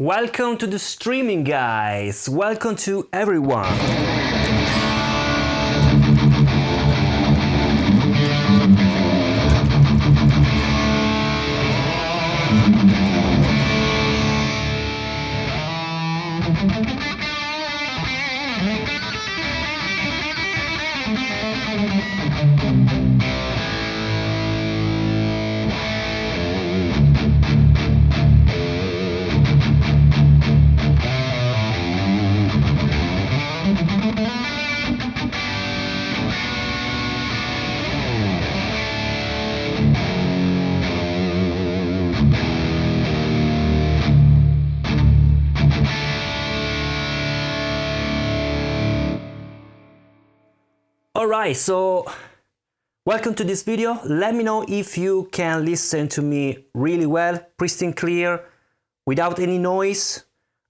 Welcome to the streaming, guys. Welcome to everyone. Alright, so welcome to this video. Let me know if you can listen to me really well, pristine clear, without any noise.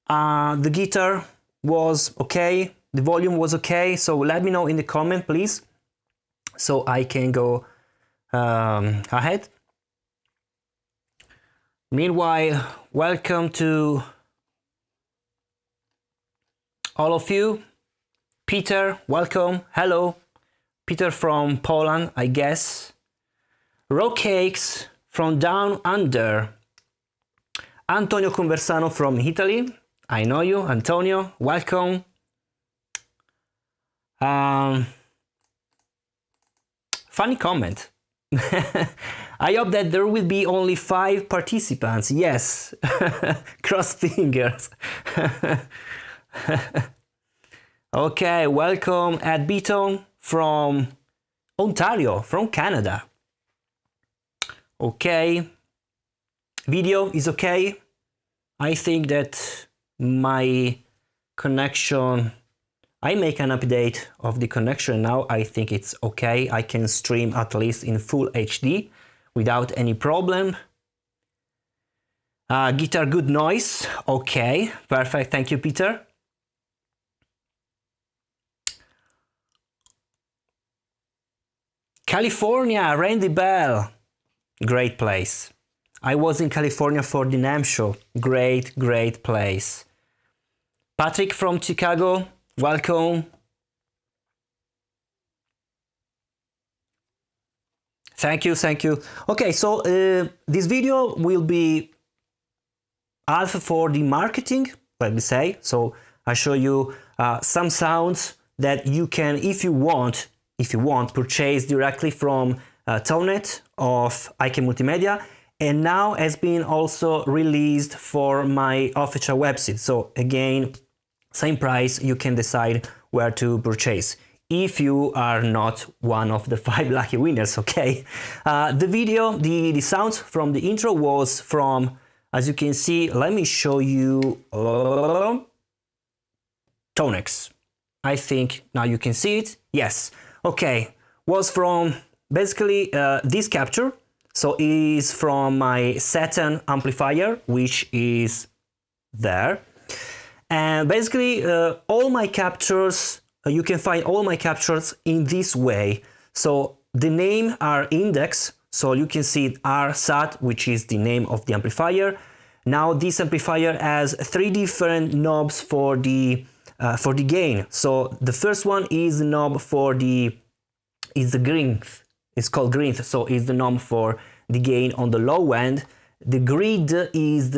The guitar was okay, the volume was okay, so let me know in the comment, please, so I can go ahead. Meanwhile, welcome to all of you. Peter, welcome, hello. Peter from Poland, I guess. Raw Cakes from Down Under. Antonio Conversano from Italy. I know you, Antonio. Welcome. Funny comment. I hope that there will be only 5 participants. Yes. Cross fingers. Okay, welcome at Beaton from Ontario, from Canada. Okay, video is okay. I think that my connection, I make an update of the connection now. I think it's okay. I can stream at least in full HD without any problem. Guitar good noise. Okay, perfect. Thank you, Peter. California, Randy Bell, great place. I was in California for the NAMM show. Great place. Patrick from Chicago, welcome. Thank you. Okay, so this video will be half for the marketing, let me say. So I show you some sounds that you can, if you want, purchase directly from Tonex of Multimedia, and now has been also released for my official website. So again, same price, you can decide where to purchase if you are not one of the 5 lucky winners, okay? The video, the sounds from the intro was from, as you can see, let me show you, Tonex. I think now you can see it, yes. Okay, was from basically this capture, so it is from my Saturn amplifier, which is there, and basically all my captures, you can find all my captures in this way. So the name are index, so you can see 𝙤𝙤, which is the name of the amplifier. Now this amplifier has 3 different knobs for the gain. So the first one is the knob for the 𝙤𝙤𝙤𝙚. It's called 𝙤𝙤𝙤, so it's the knob for the gain on the low end. The 𝙬𝙤 is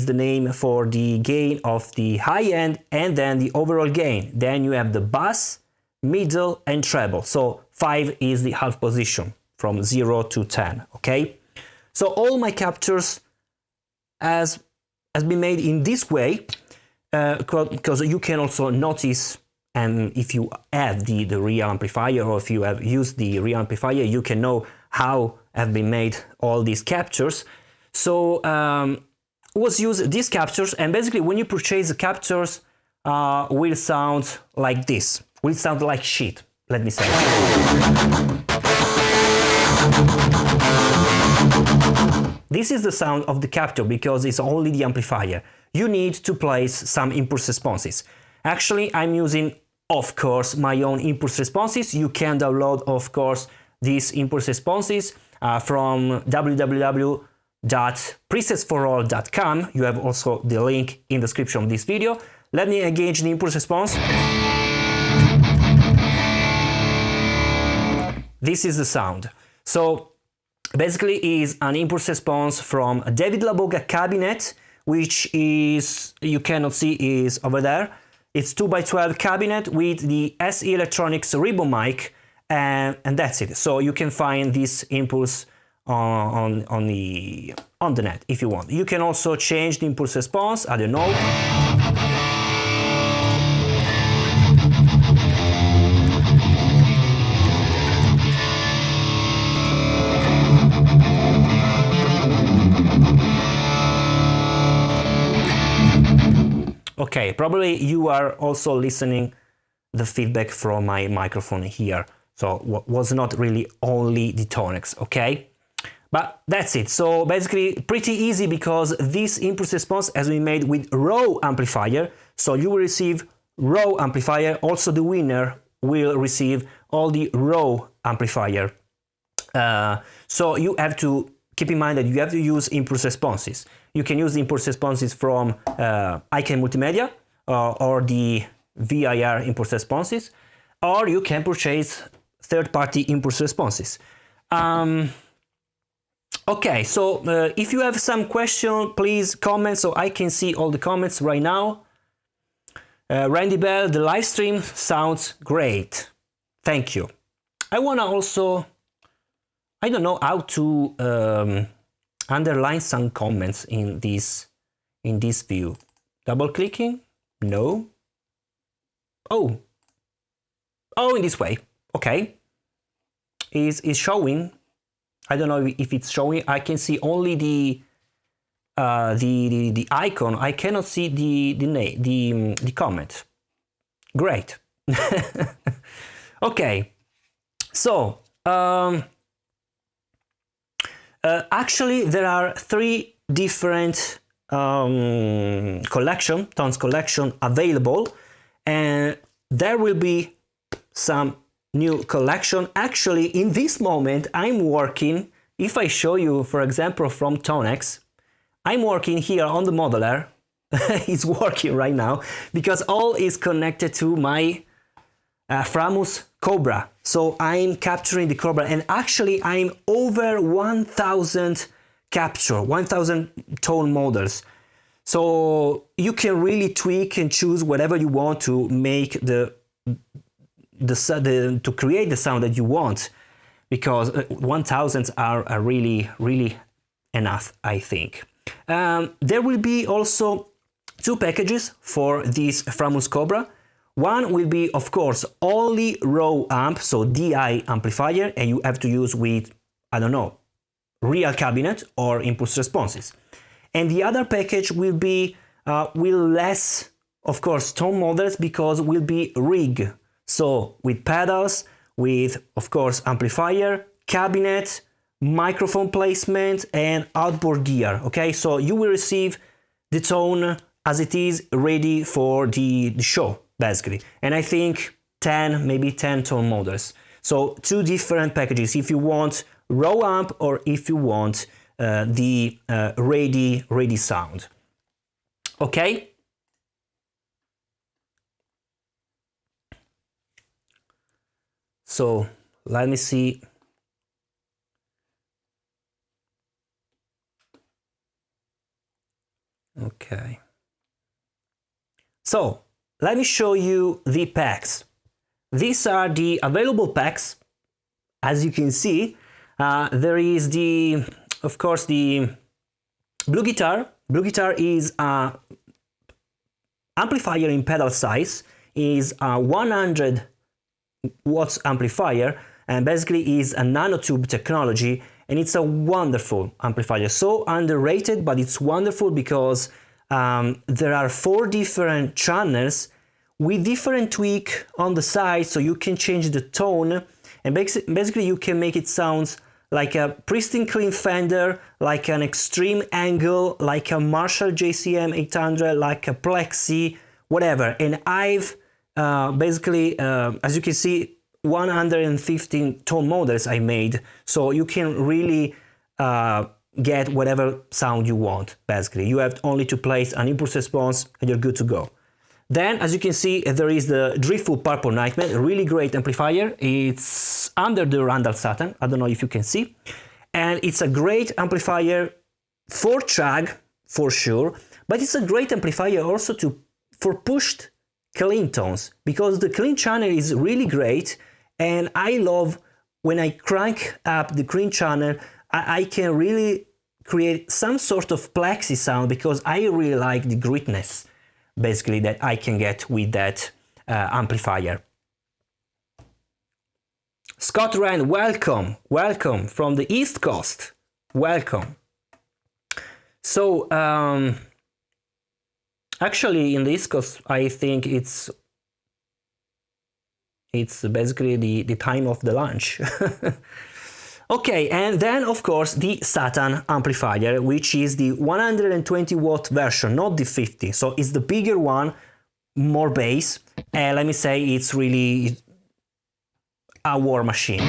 the name for the gain of the high end, and then the overall gain. Then you have the bass, middle, and treble. So 5 is the half position from 0 to 10. Okay, so all my captures has been made in this way. Because you can also notice, and if you have the real amplifier, or if you have used the real amplifier, you can know how have been made all these captures. So was used these captures, and basically when you purchase the captures, will sound like this, will sound like shit, let me say. This is the sound of the capture because it's only the amplifier. You need to place some impulse responses. Actually, I'm using, of course, my own impulse responses. You can download, of course, these impulse responses from www.presetsforall.com. You have also the link in the description of this video. Let me engage the impulse response. This is the sound. So basically is an impulse response from a David LaBoga cabinet, which is, you cannot see, is over there. It's 2x12 cabinet with the SE Electronics ribbon mic, and that's it. So you can find this impulse on the net if you want. You can also change the impulse response, I don't know. Okay, probably you are also listening the feedback from my microphone here. So was not really only the Tonex, okay? But that's it. So basically pretty easy, because this impulse response has been made with raw amplifier. So you will receive raw amplifier. Also the winner will receive all the raw amplifier. So you have to keep in mind that you have to use impulse responses. You can use the impulse responses from 𝙤𝙤𝙀 Multimedia or the VIR impulse responses, or you can purchase third-party impulse responses. Okay, so if you have some question, please comment so I can see all the comments right now. Randy Bell, the live stream sounds great. Thank you. I wanna also, I don't know how to underline some comments in this view. Double clicking? No. Oh, in this way. Okay. Is showing. I don't know if it's showing. I can see only the icon. I cannot see the comment. Great. Okay. So actually, there are 3 different tones collection available, and there will be some new collection. Actually, in this moment, I'm working. If I show you, for example, from Tonex, I'm working here on the modeler. It's working right now because all is connected to my Framus Cobra. So I'm capturing the Cobra, and actually I'm over 1,000 capture, 1,000 tone models. So you can really tweak and choose whatever you want to make to create the sound that you want, because 1,000 are really enough, I think. There will be also 2 packages for this Framus Cobra. One will be, of course, only raw amp, so DI amplifier, and you have to use with, I don't know, real cabinet or impulse responses. And the other package will be with less, of course, tone models, because will be rig. So with pedals, with, of course, amplifier, cabinet, microphone placement, and outboard gear. Okay, so you will receive the tone as it is, ready for the show, basically. And I think 10, maybe 10 tone models. So 2 different packages if you want raw amp or if you want the ready sound. Okay. So let me see. Okay. So let me show you the packs. These are the available packs. As you can see, there is the, of course, the BluGuitar. BluGuitar is a amplifier in pedal size, is a 100 watts amplifier, and basically is a nanotube technology, and it's a wonderful amplifier. So underrated, but it's wonderful because there are 4 different channels with different tweak on the side, so you can change the tone, and basically you can make it sound like a pristine clean Fender, like an extreme angle, like a Marshall JCM 800, like a Plexi, whatever. And I've basically, as you can see, 115 tone models I made, so you can really get whatever sound you want, basically. You have only to place an impulse response and you're good to go. Then, as you can see, there is the Driftwood PurpleNightmare, a really great amplifier. It's under the Randall Saturn, I don't know if you can see. And it's a great amplifier for 𝙦, for sure, but it's a great amplifier also for pushed clean tones, because the clean channel is really great, and I love when I crank up the clean channel, I can really create some sort of plexi sound, because I really like the grittiness, basically, that I can get with that amplifier. Scott Rand, welcome, welcome from the East Coast, welcome. So, actually, in the East Coast, I think it's basically the time of the lunch. Okay, and then of course the Saturn amplifier, which is the 120 watt version, not the 50. So it's the bigger one, more bass, and let me say it's really a war machine.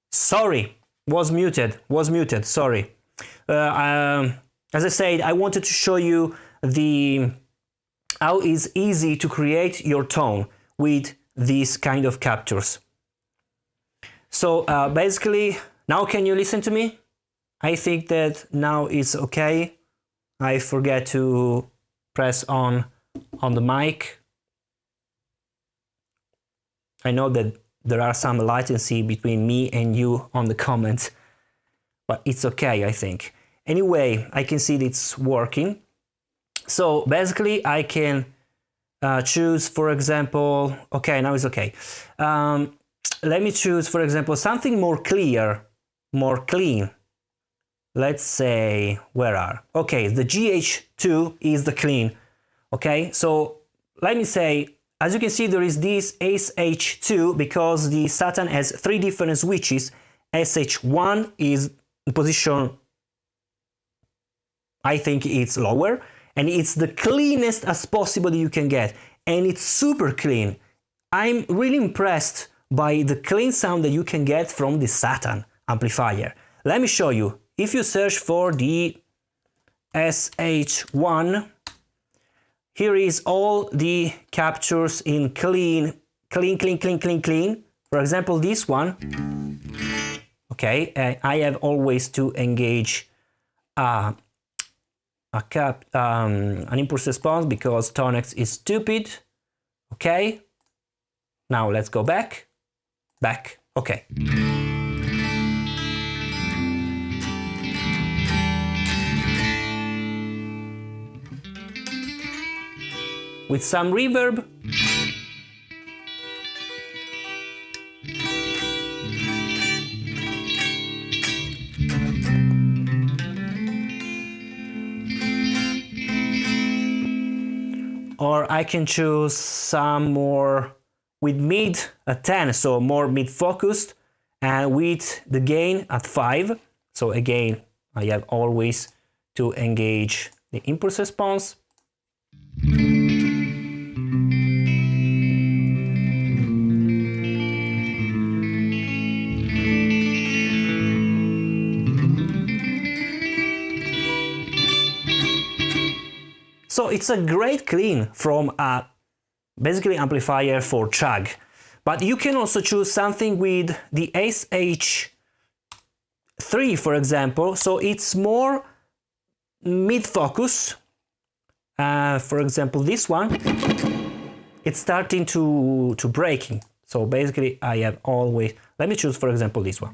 Sorry, was muted, sorry. As I said, I wanted to show you how it's easy to create your tone with these kind of captures. So basically, now can you listen to me? I think that now it's okay. I forget to press on the mic. I know that there are some latency between me and you on the comments, but it's okay, I think. Anyway, I can see that it's working. So basically, I can choose, for example, okay, now it's okay. Let me choose, for example, something more clear, more clean. Let's say, okay, the GH2 is the clean. Okay, so let me say, as you can see, there is this 𝙎𝙎𝙬𝙬 because the Saturn has 3 different switches. 𝙎1 is the position, I think it's lower, and it's the cleanest as possible that you can get, and it's super clean. I'm really impressed by the clean sound that you can get from the Saturn amplifier. Let me show you. If you search for the 𝙎1, here is all the captures in clean. For example, this one. Okay, I have always to engage an impulse response because Tonex is stupid. Okay, now let's go back. Okay. With some reverb. Or I can choose some more with mid at 10, so more mid focused, and with the gain at 5. So again, I have always to engage the impulse response. So it's a great clean from a basically amplifier for 𝙦. But you can also choose something with the 𝙎𝙎3, for example. So it's more mid-focus. For example, this one. it's starting to breaking. So basically I have always, let me choose for example this one.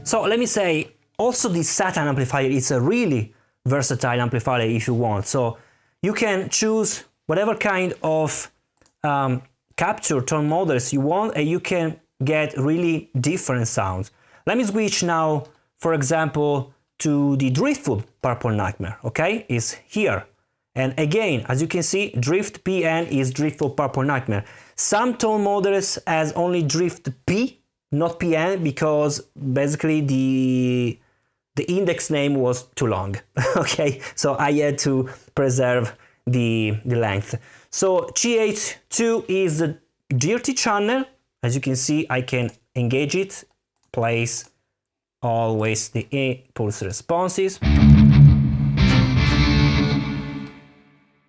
So let me say, also this Saturn amplifier is a really versatile amplifier if you want. So you can choose whatever kind of capture tone models you want, and you can get really different sounds. Let me switch now, for example, to the Driftwood PurpleNightmare, okay? It's here. And again, as you can see, Drift PN is Driftwood PurpleNightmare. Some tone models has only Drift P, not PN, because basically the index name was too long. Okay, so I had to preserve the length. So 𝙤𝙤2 is the dirty channel. As you can see, I can engage it, place always the impulse responses.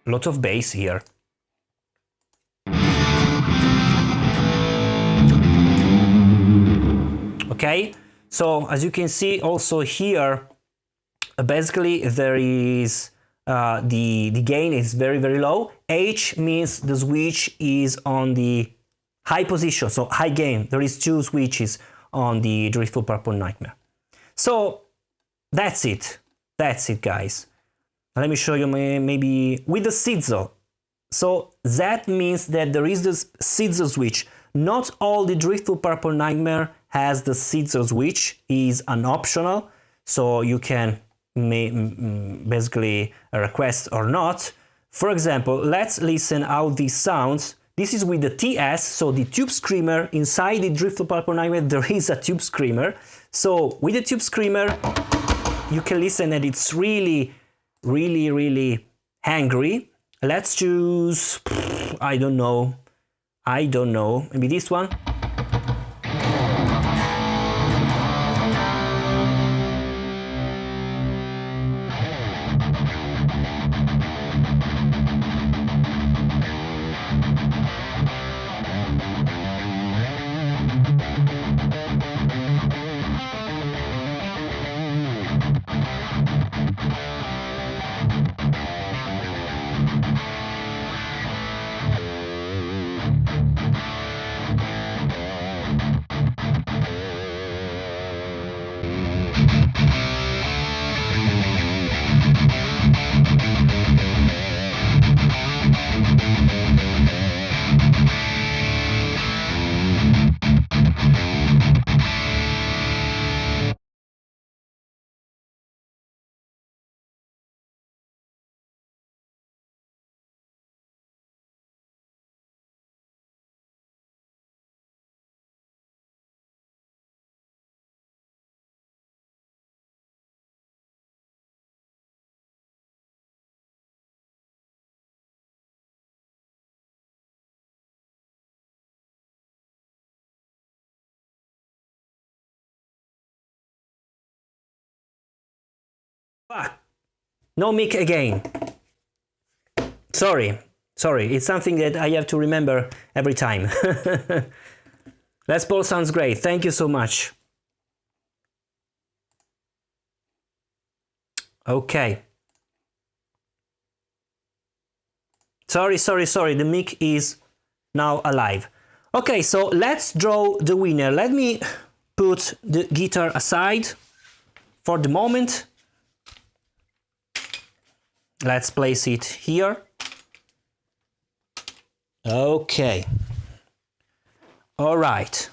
Lot of bass here. Okay, so as you can see also here, basically there is the gain is very low. H means the switch is on the high position, so high gain. There is 2 switches on the Driftwood PurpleNightmare. So that's it guys. Let me show you maybe with the 𝙤𝙤. So that means that there is this 𝙤𝙤 switch. Not all the Driftwood PurpleNightmare has the 𝙤𝙤 switch, is an optional, so you can basically request or not. For example, let's listen how this sounds. This is with the TS, so the tube screamer. Inside the Driftwood PurpleNightmare there is a tube screamer. So with the tube screamer you can listen and it's really angry. Let's choose, I don't know, maybe this one. No mic again. Sorry, it's something that I have to remember every time. Les Paul sounds great, thank you so much. Okay. Sorry, the mic is now alive. Okay, so let's draw the winner. Let me put the guitar aside for the moment. Let's place it here. Okay. All right.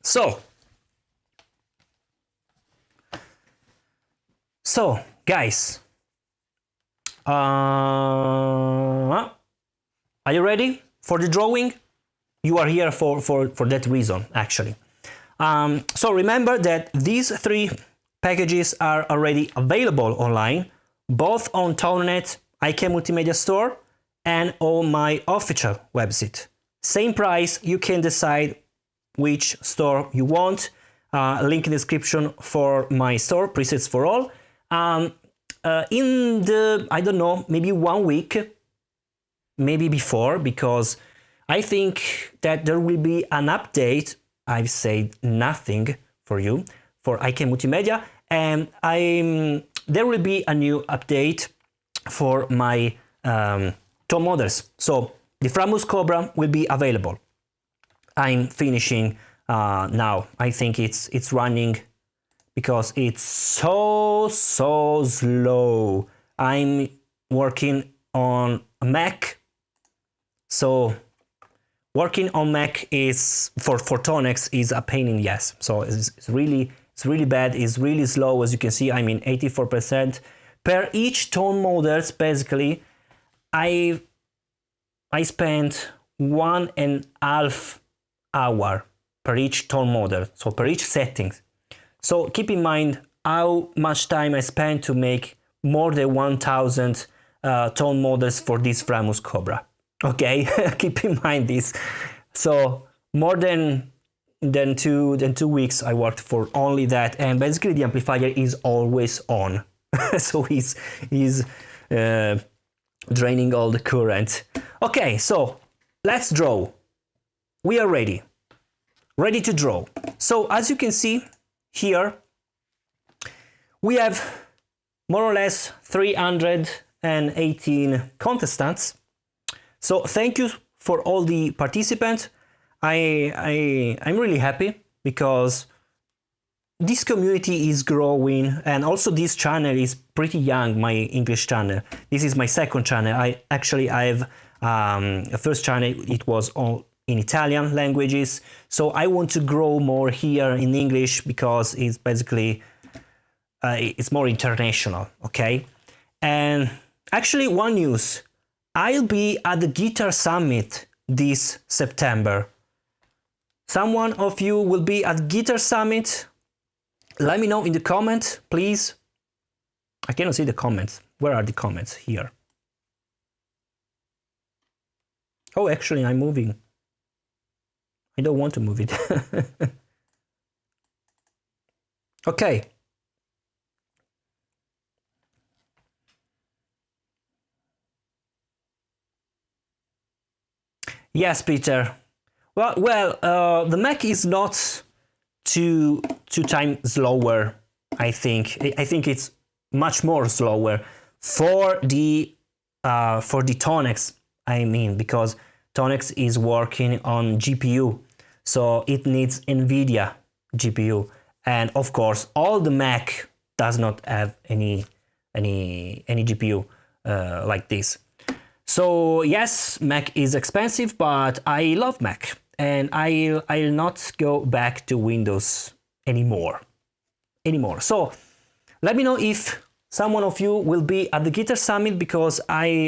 So guys, are you ready for the drawing? You are here for that reason, actually. So remember that these 3 packages are already available online, both on Tonex 𝙬𝙀 Multimedia Store and on my official website. Same price, you can decide which store you want. Link in the description for my store, presets for all. In the, I don't know, maybe 1 week, maybe before, because I think that there will be an update. I've said nothing for you for 𝙬𝙀 Multimedia, and there will be a new update for my tone models. So the Framus Cobra will be available. I'm finishing now. I think it's running because it's so slow. I'm working on a Mac, so working on Mac is for Tonex is a pain in the ass. So it's really bad. It's really slow. As you can see, I'm in 84%. Per each tone models, basically, I spent 1.5 hours per each tone model, so per each settings. So keep in mind how much time I spent to make more than 1,000 tone models for this Framus Cobra. Okay, keep in mind this. So more than 2 weeks I worked for only that, and basically the amplifier is always on. So he's draining all the current. Okay, so let's draw. We are ready to draw. So as you can see here, we have more or less 318 contestants. So thank you for all the participants. I'm really happy because this community is growing, and also this channel is pretty young, my English channel. This is my second channel. I have a first channel, it was all in Italian languages. So I want to grow more here in English because it's basically, it's more international, okay? And actually one news, I'll be at the Guitar Summit this September. Someone of you will be at Guitar Summit? Let me know in the comment, please. I cannot see the comments. Where are the comments? Here. Oh, actually, I'm moving. I don't want to move it. Okay. Yes, Peter. Well, the Mac is not two times slower. I think it's much more slower for the Tonex. I mean, because Tonex is working on GPU, so it needs NVIDIA GPU, and of course, all the Mac does not have any GPU like this. So yes, Mac is expensive, but I love Mac, and I'll not go back to Windows anymore. So let me know if someone of you will be at the Guitar Summit, because I